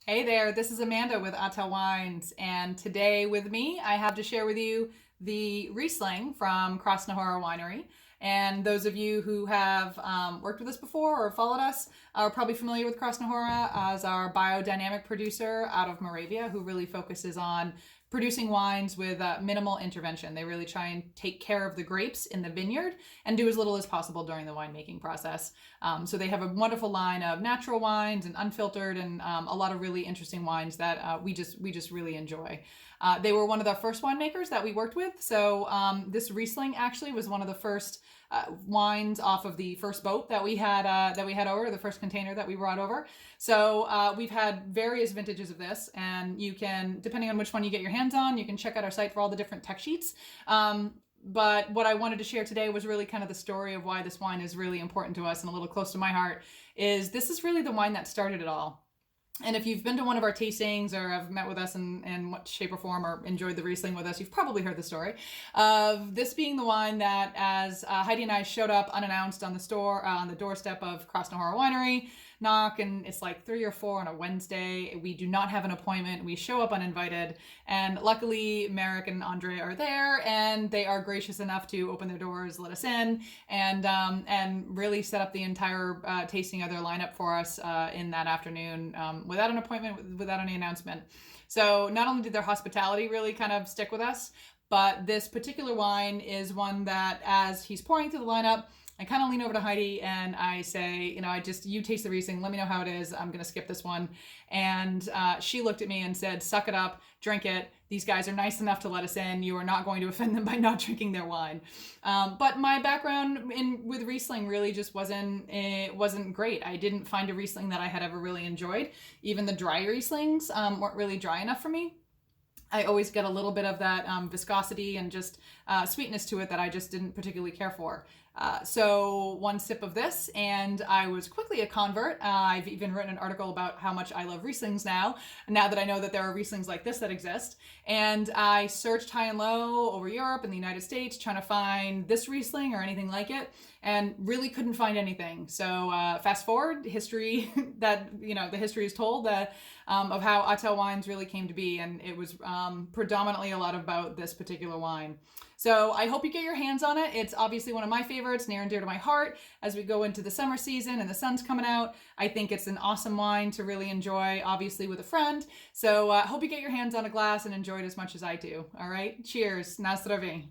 Hey there, this is Amanda with Atel Wines, and today with me I have to share with you the Riesling from Krasna Hora Winery. And those of you who have worked with us before or followed us are probably familiar with Krasna Hora as our biodynamic producer out of Moravia, who really focuses on producing wines with minimal intervention. They really try and take care of the grapes in the vineyard and do as little as possible during the winemaking process. So they have a wonderful line of natural wines and unfiltered, and a lot of really interesting wines that we just really enjoy. They were one of the first winemakers that we worked with. So this Riesling actually was one of the first wines off of the first boat that we had over, the first container that we brought over. So we've had various vintages of this, and you can, depending on which one you get your hands on, you can check out our site for all the different tech sheets. But what I wanted to share today was really kind of the story of why this wine is really important to us and a little close to my heart. Is this is really the wine that started it all. And if you've been to one of our tastings or have met with us in what shape or form or enjoyed the Riesling with us, you've probably heard the story of this being the wine that, as Heidi and I showed up unannounced on the doorstep of Krasna Hora Winery, knock, and it's like 3 or 4 on a Wednesday. We do not have an appointment. We show up uninvited, and luckily Merrick and Andre are there, and they are gracious enough to open their doors, let us in, and really set up the entire tasting of their lineup for us in that afternoon without an appointment, without any announcement. So not only did their hospitality really kind of stick with us, but this particular wine is one that, as he's pouring through the lineup, I kind of lean over to Heidi and I say, you taste the Riesling, let me know how it is. I'm going to skip this one. And she looked at me and said, suck it up, drink it. These guys are nice enough to let us in. You are not going to offend them by not drinking their wine. But my background with Riesling really just wasn't great. I didn't find a Riesling that I had ever really enjoyed. Even the dry Rieslings weren't really dry enough for me. I always get a little bit of that viscosity and just sweetness to it that I just didn't particularly care for. So one sip of this, and I was quickly a convert. I've even written an article about how much I love Rieslings now that I know that there are Rieslings like this that exist. And I searched high and low over Europe and the United States trying to find this Riesling or anything like it, and really couldn't find anything. So fast forward, history the history is told that of how Atel wines really came to be, and it was predominantly a lot about this particular wine. So I hope you get your hands on it. It's obviously one of my favorites, near and dear to my heart as we go into the summer season and the sun's coming out. I think it's an awesome wine to really enjoy, obviously with a friend. So hope you get your hands on a glass and enjoy it as much as I do. All right, cheers. Na zdraví.